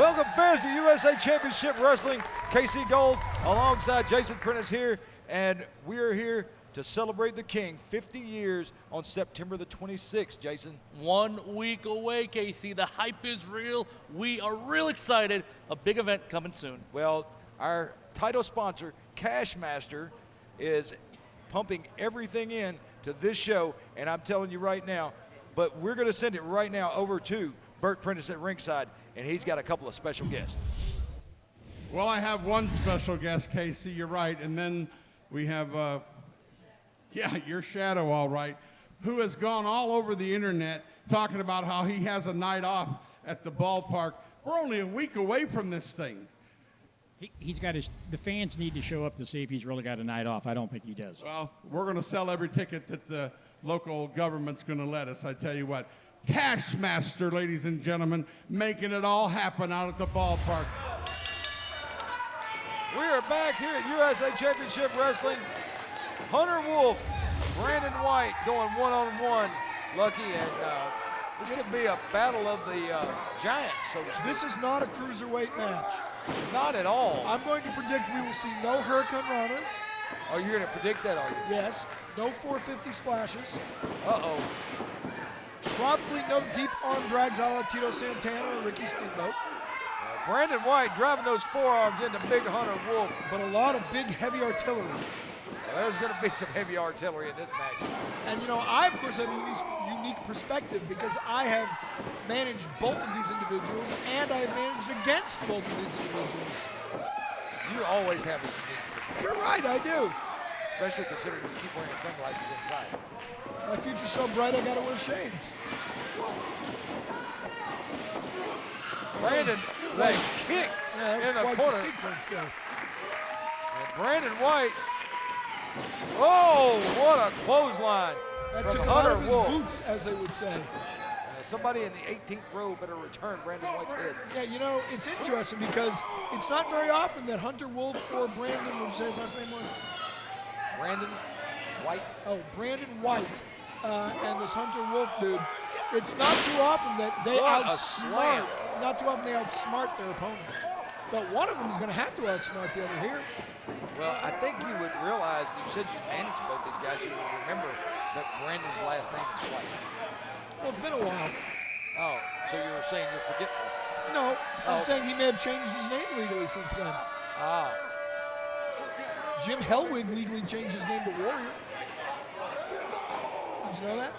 Welcome fans to USA Championship Wrestling. KC Gold alongside Jason Prentice here, and we're here to celebrate the King 50 years on September the 26th, Jason. 1 week away, KC. The hype is real. We are real excited. A big event coming soon. Well, our title sponsor, Cashmaster, is pumping everything in to this show, and I'm telling you right now, but we're going to send it right now over to Bert Prentice at ringside, and he's got a couple of special guests. Well, I have one special guest, Casey, you're right, and then we have, your shadow, all right, who has gone all over the internet talking about how he has a night off at the ballpark. We're only a week away from this thing. He's got the fans need to show up to see if he's really got a night off. I don't think he does. Well, we're going to sell every ticket that the local government's going to let us, I tell you what. Cashmaster, ladies and gentlemen, making it all happen out at the ballpark. We are back here at USA Championship Wrestling. Hunter Wolf, Brandon White going one-on-one. Lucky, and this could be a battle of the giants, so to speak. This is not a cruiserweight match. Not at all. I'm going to predict we will see no Hurricane Ranas. Oh, you're going to predict that, are you? Yes. No 450 splashes. Uh-oh. Probably no deep arm drags a la Tito Santana or Ricky Steamboat. Brandon White driving those forearms into big Hunter Wolf. But a lot of big, heavy artillery. Well, there's going to be some heavy artillery in this match. And, you know, I, of course, have a unique perspective because I have managed both of these individuals and I have managed against both of these individuals. You always have a unique perspective. You're right, I do. Especially considering you keep wearing sunglasses inside. My future's so bright, I gotta wear shades. Brandon, that kick Yeah, that in was the quite corner. the sequence there. And Brandon White, oh, what a clothesline That from took a lot Hunter of his Wolf. boots, as they would say. Somebody in the 18th row better return Brandon White's head. Yeah, you know, it's interesting because it's not very often that Hunter Wolf or Brandon, would say his last name was? Brandon White. Oh, Brandon White and this Hunter Wolf dude. It's not too often that they What a outsmart. slam. Not too often they outsmart their opponent. But one of them is going to have to outsmart the other here. Well, I think you would realize, you said you managed both these guys, you would remember that Brandon's last name is White. Well, it's been a while. Oh, so you were saying you're forgetful. No, I'm Oh. saying he may have changed his name legally since then. Ah, Jim Hellwig legally changed his name to Warrior. Did you know that?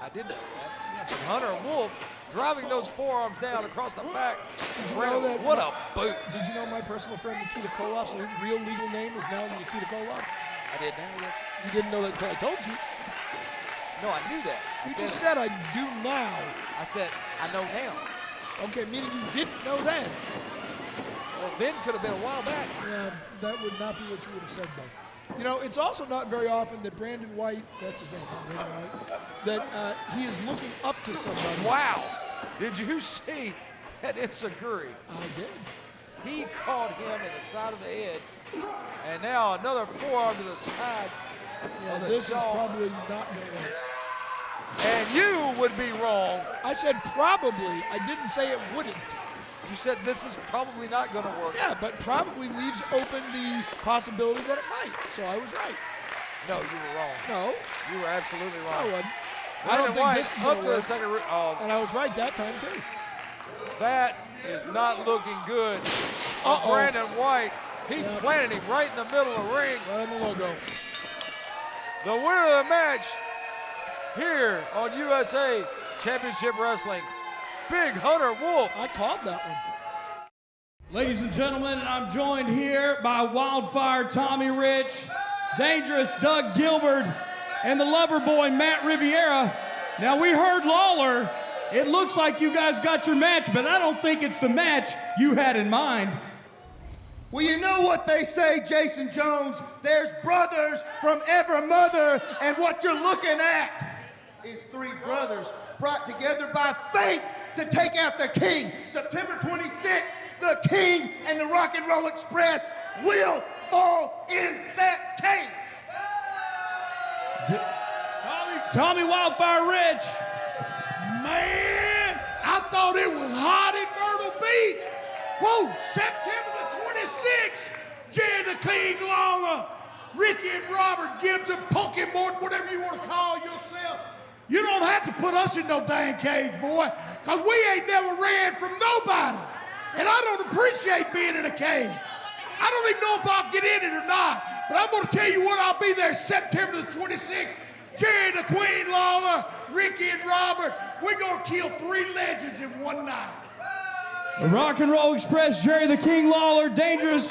I did know that. And Hunter Wolf driving those forearms down across the back. Did you Brandon, know that? what a boot. Did you know my personal friend Nikita Koloff's real legal name is now Nikita Koloff? I did now, yes. You didn't know that until I told you. No, I knew that. You just said I do now. I said, I know now. Okay, meaning you didn't know then. Well, then could have been a while back. Yeah, that would not be what you would have said, though. You know, it's also not very often that Brandon White, that's his name, Brandon White, that he is looking up to somebody. Wow. Did you see that Insaguri? I did. He caught him in the side of the head. And now another forearm to the side. Yeah, of the this is jaw. probably not going to work. And you would be wrong. I said probably. I didn't say it wouldn't. You said this is probably not going to work. Yeah, but probably leaves open the possibility that it might. So I was right. No, you were wrong. No, You were absolutely I wrong. wasn't. I Brandon don't think White this is up going to to the work. second. Oh, And I was right that time, too. that is not looking good. Uh-oh. Brandon White, he Yeah. planted him right in the middle of the ring. Right on the logo. The winner of the match here on USA Championship Wrestling, Big Hunter Wolf. I called that one. Ladies and gentlemen, I'm joined here by Wildfire Tommy Rich, Dangerous Doug Gilbert, and the lover boy Matt Riviera. Now, we heard Lawler. It looks like you guys got your match, but I don't think it's the match you had in mind. Well, you know what they say, Jason Jones. There's brothers from every mother, and what you're looking at is three brothers brought together by fate to take out the King. September 26th, the King and the Rock and Roll Express will fall in that cave. Tommy Wildfire Rich. Man, I thought it was hot in Myrtle Beach. Whoa, September the 26th, Jerry the King Lawler, Ricky and Robert Gibbs and Punky Morton, whatever you want to call yourself. You don't have to put us in no dang cage, boy, because we ain't never ran from nobody. And I don't appreciate being in a cage. I don't even know if I'll get in it or not, but I'm going to tell you what, I'll be there September the 26th. Jerry the Queen Lawler, Ricky and Robert, we're going to kill 3 legends in one night. The Rock and Roll Express, Jerry the King Lawler, Dangerous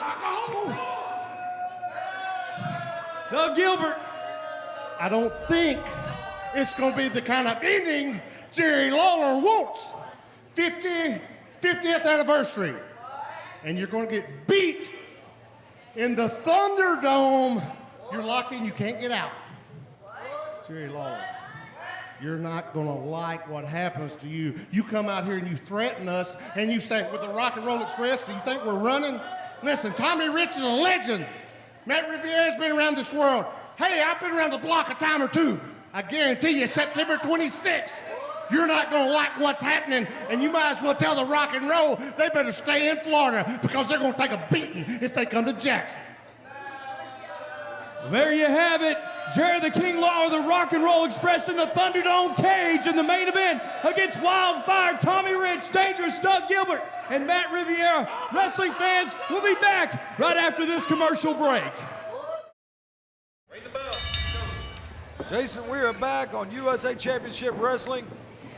Doug Gilbert. I don't think it's going to be the kind of ending Jerry Lawler wants. 50th anniversary. And you're going to get beat in the Thunderdome. You're locked in, you can't get out. Jerry Lawler, you're not going to like what happens to you. You come out here and you threaten us and you say, with the Rock and Roll Express, do you think we're running? Listen, Tommy Rich is a legend. Matt Riviera's been around this world. Hey, I've been around the block a time or two. I guarantee you, September 26th, you're not going to like what's happening, and you might as well tell the Rock and Roll they better stay in Florida because they're going to take a beating if they come to Jackson. There you have it. Jerry the King Lawler, the Rock and Roll Express in the Thunderdome cage in the main event against Wildfire, Tommy Rich, Dangerous Doug Gilbert, and Matt Riviera. Wrestling fans, we'll be back right after this commercial break. Jason, we are back on USA Championship Wrestling,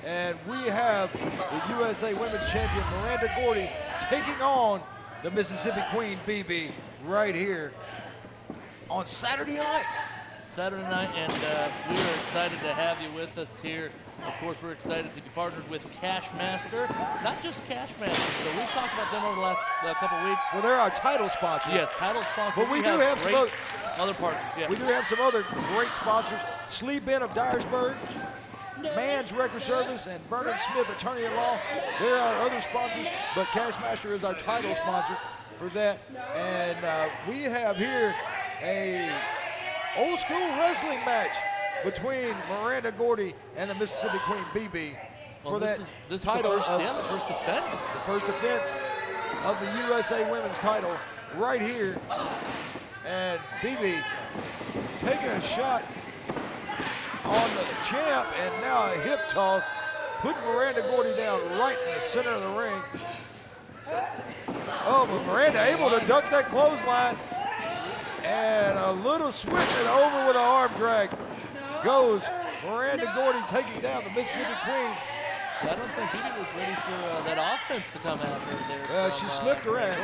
and we have the USA Women's Champion Miranda Gordy taking on the Mississippi Queen BB right here on Saturday night. Saturday night, and we are excited to have you with us here. Of course, we're excited to be partnered with Cashmaster. Not just Cashmaster, but we've talked about them over the last couple weeks. Well, they're our title sponsor. Yes, title sponsor. But we do have some other partners. Yeah. We do have some other great sponsors. Sleep In of Dyersburg, Man's Record Service, and Vernon Smith, attorney-at-law. They're our other sponsors, but Cashmaster is our title sponsor for that. And we have here a old school wrestling match between Miranda Gordy and the Mississippi Queen BB for that this title is the first defense. The first defense of the USA Women's title right here. And BB taking a shot on the champ, and now a hip toss, putting Miranda Gordy down right in the center of the ring. Oh, but Miranda able to duck that clothesline. And a little switch and over with an arm drag goes Miranda Gordy taking down the Mississippi Queen. I don't think Phoebe was ready for that offense to come at her there. She slipped around.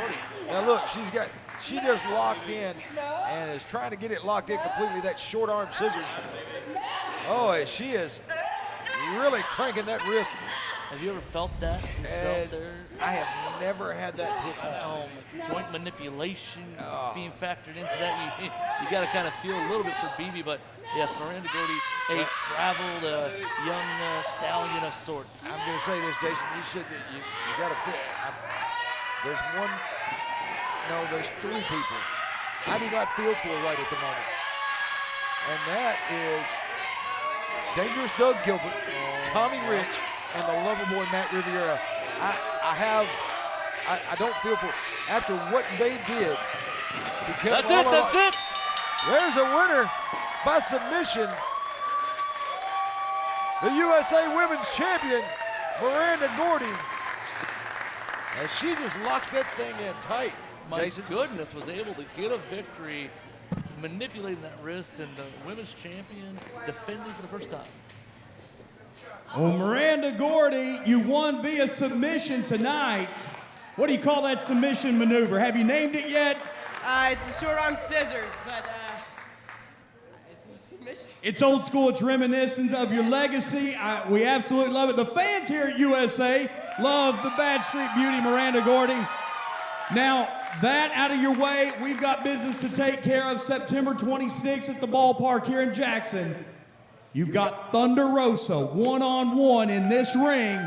Now look, she just locked in and is trying to get it locked in completely. That short arm scissors. Oh, she is really cranking that wrist. Have you ever felt that yourself there? I have never had that hit. Joint manipulation being factored into that. You got to kind of feel a little bit for BB, but yes, Miranda Gordy, a traveled young stallion of sorts. I'm going to say this, Jason. You got to feel. There's there's 3 people I do not feel for right at the moment, and that is Dangerous Doug Gilbert, Tommy Rich, and the lover boy Matt Riviera. I don't feel for after what they did to Kevin Lawler. That's it. There's a winner by submission. The USA Women's Champion, Miranda Gordy. And she just locked that thing in tight. My goodness, was able to get a victory, manipulating that wrist, and the women's champion defending for the first time. Well, Miranda Gordy, you won via submission tonight. What do you call that submission maneuver? Have you named it yet? It's the short arm scissors, but it's a submission. It's old school. It's reminiscent of your legacy. We absolutely love it. The fans here at USA love the Bad Street Beauty, Miranda Gordy. Now, that out of your way, we've got business to take care of September 26th at the ballpark here in Jackson. You've got Thunder Rosa one-on-one in this ring.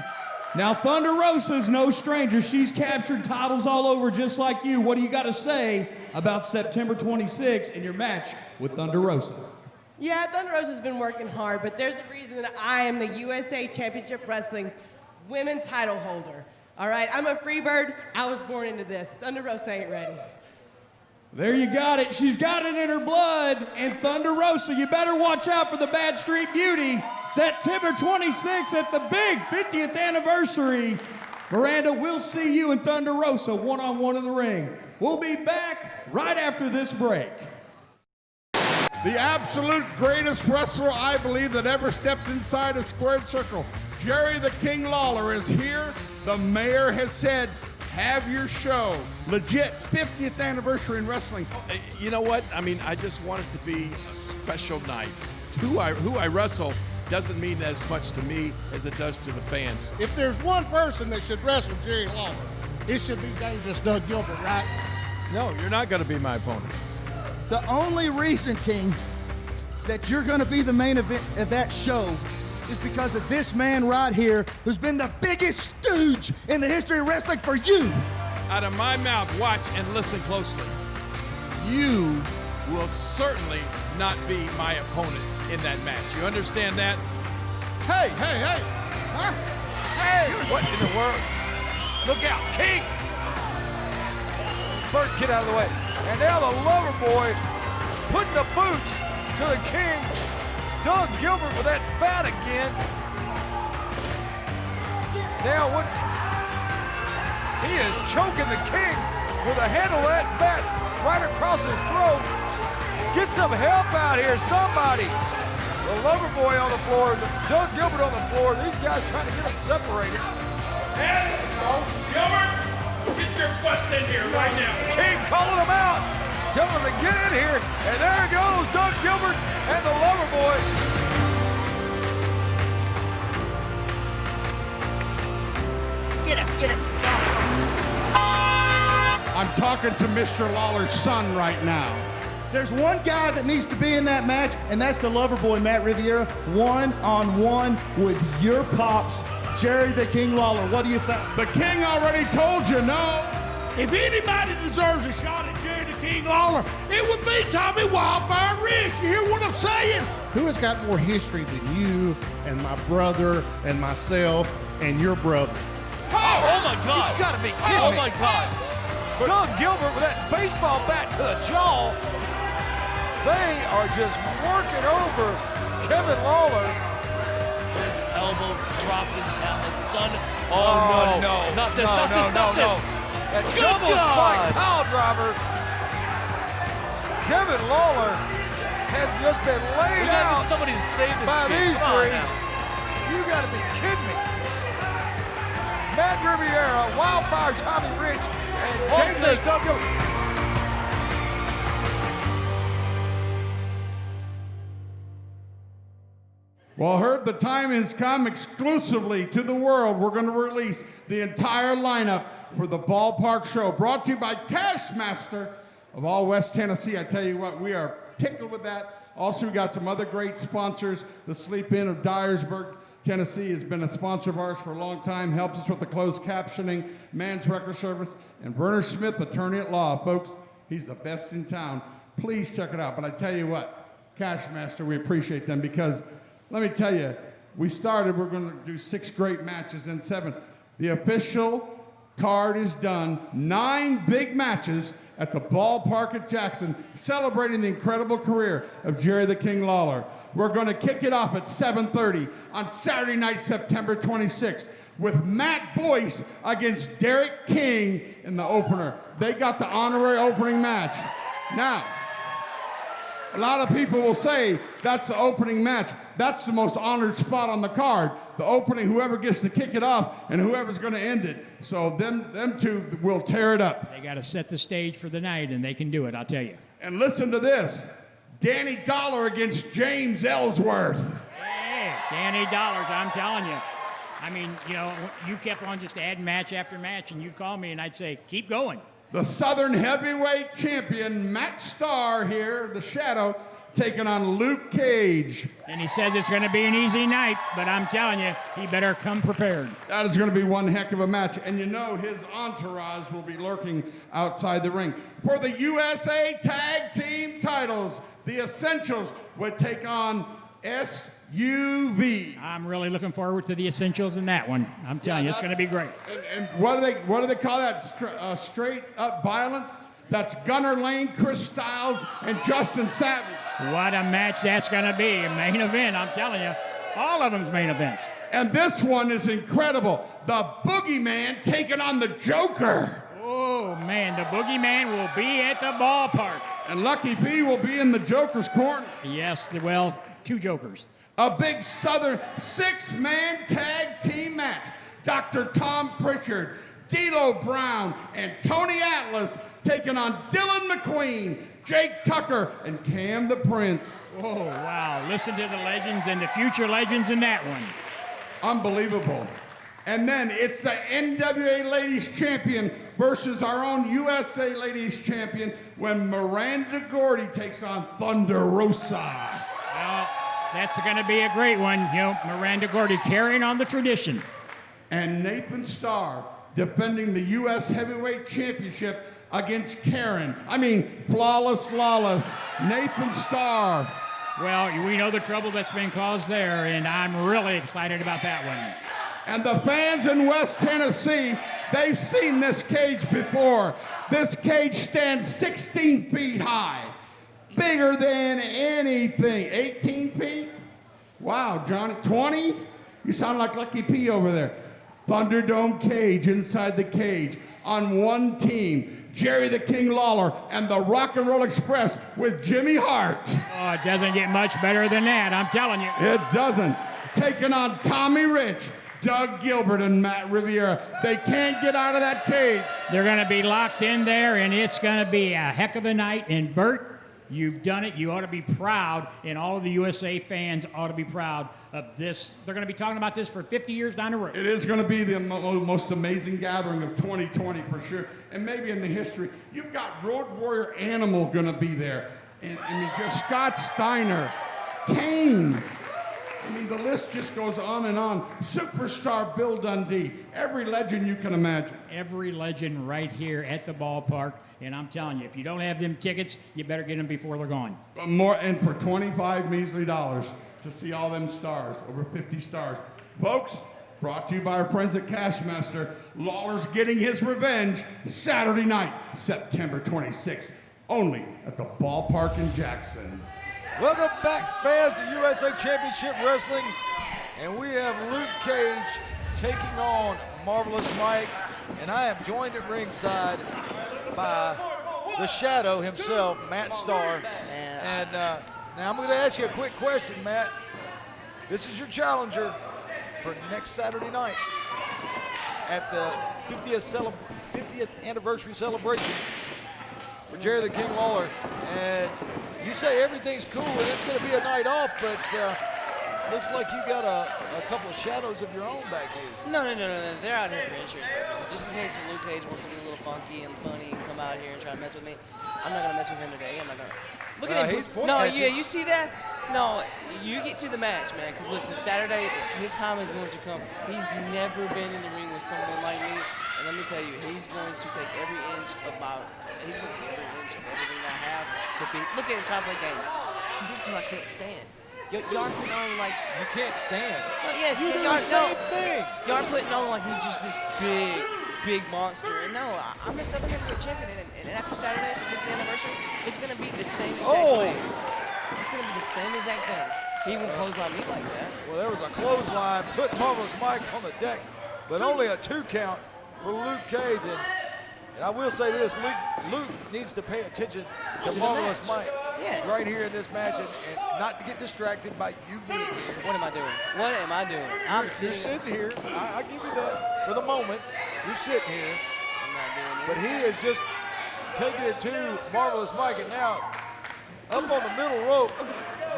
Now, Thunder Rosa's no stranger. She's captured titles all over just like you. What do you got to say about September 26th and your match with Thunder Rosa? Yeah, Thunder Rosa's been working hard, but there's a reason that I am the USA Championship Wrestling's women's title holder. All right, I'm a free bird. I was born into this. Thunder Rosa ain't ready. There you got it. She's got it in her blood. And Thunder Rosa, you better watch out for the Bad Street Beauty. September 26th at the big 50th anniversary. Miranda, we'll see you and Thunder Rosa one-on-one in the ring. We'll be back right after this break. The absolute greatest wrestler, I believe, that ever stepped inside a squared circle. Jerry the King Lawler is here. The mayor has said, have your show. Legit 50th anniversary in wrestling. You know what? I mean, I just want it to be a special night. Who I wrestle doesn't mean as much to me as it does to the fans. If there's one person that should wrestle Jerry Lawler, it should be Dangerous Doug Gilbert, right? No, you're not going to be my opponent. The only reason, King, that you're going to be the main event of that show is because of this man right here who's been the biggest stooge in the history of wrestling for you. Out of my mouth, watch and listen closely. You will certainly not be my opponent in that match. You understand that? Hey! Huh? Hey, what in the world? Look out, King! Bert, get out of the way. And now the Lover Boy putting the boots to the King. Doug Gilbert with that bat again. Now he is choking the King with the handle of that bat right across his throat. Get some help out here, somebody. The Lover Boy on the floor, Doug Gilbert on the floor. These guys trying to get them separated. There you go. Gilbert, get your butts in here right now. King calling them out, telling them to get in here. And there goes Doug Gilbert and the Lover Boy. Get him. I'm talking to Mr. Lawler's son right now. There's one guy that needs to be in that match, and that's the Lover Boy, Matt Riviera, one-on-one with your pops, Jerry the King Lawler. What do you think? The King already told you no. If anybody deserves a shot at Jerry the King Lawler, it would be Tommy Wildfire Rich. You hear what I'm saying? Who has got more history than you and my brother and myself and your brother? Oh my God. You gotta be kidding Oh me. my God. Doug Gilbert with that baseball bat to the jaw. They are just working over Kevin Lawler. Elbow dropping down the sun. Oh, no. Not this, no, not this, not no. this. That Good double God. spike power driver. Kevin Lawler has just been laid We gotta out get somebody to save this by kid. these Come on three. now. You gotta be kidding me. Matt Riviera, Wildfire Tommy Rich, and Dangerous Doug Gilbert. Well, Herb, the time has come exclusively to the world. We're going to release the entire lineup for the Ballpark Show, brought to you by Cashmaster of all West Tennessee. I tell you what, we are tickled with that. Also, we got some other great sponsors. The Sleep Inn of Dyersburg, Tennessee has been a sponsor of ours for a long time, helps us with the closed captioning, Man's Record Service, and Verner Smith, attorney at law. Folks, he's the best in town. Please check it out. But I tell you what, Cashmaster, we appreciate them because let me tell you, we're going to do 6 great matches and 7. The official card is done. 9 big matches at the Ballpark at Jackson, celebrating the incredible career of Jerry the King Lawler. We're going to kick it off at 7:30 on Saturday night, September 26th, with Matt Boyce against Derek King in the opener. They got the honorary opening match. Now, a lot of people will say that's the opening match. That's the most honored spot on the card. The opening, whoever gets to kick it off and whoever's going to end it. So them two will tear it up. They got to set the stage for the night, and they can do it, I'll tell you. And listen to this. Danny Dollar against James Ellsworth. Hey, Danny Dollars, I'm telling you. I mean, you know, you kept on just adding match after match, and you'd call me, and I'd say, keep going. The Southern Heavyweight Champion, Matt Starr here, the Shadow, taking on Luke Cage. And he says it's going to be an easy night, but I'm telling you, he better come prepared. That is going to be one heck of a match. And you know his entourage will be lurking outside the ring. For the USA Tag Team titles, the Essentials would take on SUV. I'm really looking forward to the essentials in that one. I'm telling you, it's going to be great. And what do they call that? Straight up violence? That's Gunnar Lane, Chris Styles, and Justin Savage. What a match that's going to be. A main event, I'm telling you. All of them's main events. And this one is incredible. The Boogeyman taking on the Joker. Oh, man, the Boogeyman will be at the ballpark. And Lucky P will be in the Joker's corner. Yes, well, 2 Jokers. A big Southern 6-man tag team match. Dr. Tom Pritchard, D'Lo Brown, and Tony Atlas taking on Dylan McQueen, Jake Tucker, and Cam the Prince. Oh, wow. Listen to the legends and the future legends in that one. Unbelievable. And then it's the NWA Ladies Champion versus our own USA Ladies Champion when Miranda Gordy takes on Thunder Rosa. Well, that's going to be a great one. You know, Miranda Gordy carrying on the tradition. And Nathan Starr defending the U.S. Heavyweight Championship against Flawless Lawless, Nathan Starr. Well, we know the trouble that's been caused there, and I'm really excited about that one. And the fans in West Tennessee, they've seen this cage before. This cage stands 16 feet high, bigger than anything. 18 feet? Wow, Johnny, 20? You sound like Lucky P over there. Thunderdome cage inside the cage. On one team, Jerry the King Lawler and the Rock and Roll Express with Jimmy Hart. Oh, it doesn't get much better than that, I'm telling you. It doesn't. Taking on Tommy Rich, Doug Gilbert, and Matt Riviera. They can't get out of that cage. They're going to be locked in there, and it's going to be a heck of a night. And Bert, you've done it. You ought to be proud, and all of the USA fans ought to be proud of this. They're going to be talking about this for 50 years down the road. It is going to be the most amazing gathering of 2020 for sure, and maybe in the history. You've got Road Warrior Animal going to be there, and just Scott Steiner, Kane. The list just goes on and on. Superstar Bill Dundee, every legend you can imagine. Every legend right here at the ballpark. And I'm telling you, if you don't have them tickets, you better get them before they're gone. And for 25 measly dollars to see all them stars, over 50 stars. Folks, brought to you by our friends at Cashmaster, Lawler's getting his revenge Saturday night, September 26th, only at the ballpark in Jackson. Welcome back, fans, to USA Championship Wrestling. And we have Luke Cage taking on Marvelous Mike. And I am joined at ringside by the Shadow himself, Matt Starr. And now I'm going to ask you a quick question, Matt. This is your challenger for next Saturday night at the 50th anniversary celebration for Jerry the King Lawler. And you say everything's cool and it's going to be a night off, but looks like you got a couple of shadows of your own back here. No. They're out here for insurance purposes. Just in case Luke Cage wants to get a little funky and funny and come out here and try to mess with me. I'm not going to mess with him today. I'm not going to. Look at him. No, yeah, you see that? No, you get to the match, man. Because listen, Saturday, his time is going to come. He's never been in the ring with someone like me. And let me tell you, he's going to take every inch of everything I have to be. Look at him trying to play games. See, this is what I can't stand. Y'all are putting on like you can't stand. Well, yes, you do the same thing. Y'all are putting on like he's just this big monster. And no, I'm the Southern Heavyweight Champion, and after Saturday, the 50th anniversary, it's gonna be the same exact thing. It's gonna be the same exact thing. He won't clothesline me like that. Well, there was a clothesline, put Marvelous Mike on the deck, but only a 2 count for Luke Cage. And I will say this, Luke needs to pay attention to Marvelous Mike right here in this match and not to get distracted by you being here. What am I doing? You're sitting here. I give you that for the moment. You're sitting here. I'm not doing it. But he is just taking it to Marvelous Mike, and now up on the middle rope,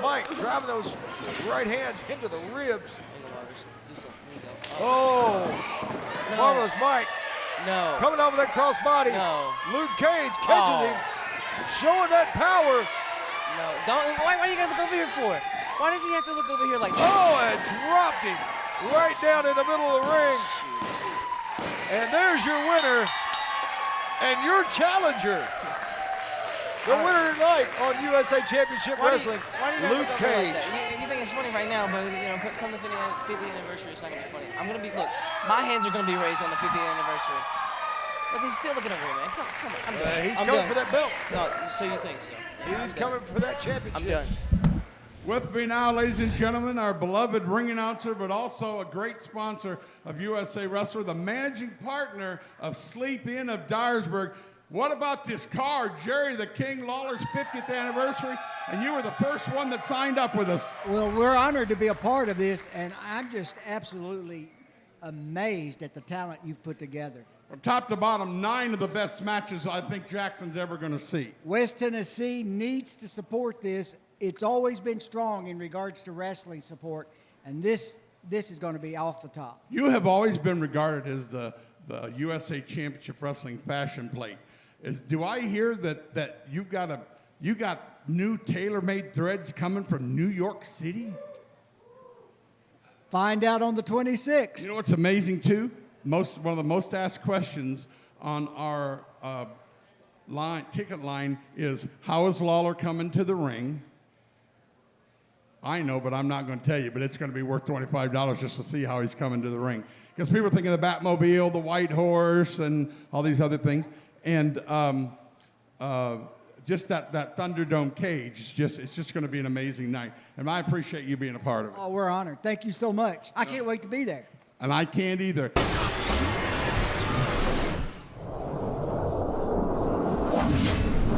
Mike driving those right hands into the ribs. Oh, no. Marvelous Mike. No. Coming off of that cross body. No. Luke Cage catching him, showing that power. No. Why are you going to look over here for? Why does he have to look over here like that? Oh, and dropped him right down in the middle of the ring. And there's your winner and your challenger, The winner tonight on USA Championship Wrestling, Luke Cage. You think it's funny right now, but come the 50th anniversary, it's not gonna be funny. Look, my hands are gonna be raised on the 50th anniversary. But he's still looking over, man. Come on, I'm done. He's coming for that belt. No, so you think so? He's coming for that championship. I'm done. With me now, ladies and gentlemen, our beloved ring announcer, but also a great sponsor of USA Wrestler, the managing partner of Sleep Inn of Dyersburg. What about this card, Jerry the King Lawler's 50th anniversary, and you were the first one that signed up with us. Well, we're honored to be a part of this, and I'm just absolutely amazed at the talent you've put together. From top to bottom, 9 of the best matches I think Jackson's ever going to see. West Tennessee needs to support this. It's always been strong in regards to wrestling support, and this is going to be off the top. You have always been regarded as the USA Championship Wrestling fashion plate. Do I hear that you got new tailor-made threads coming from New York City? Find out on the 26th. You know what's amazing too? One of the most asked questions on our ticket line is, how is Lawler coming to the ring? I know, but I'm not going to tell you, but it's going to be worth $25 just to see how he's coming to the ring. Because people are thinking of the Batmobile, the White Horse, and all these other things. And just that Thunderdome cage, it's just going to be an amazing night. And I appreciate you being a part of it. Oh, we're honored. Thank you so much. I can't wait to be there. And I can't either.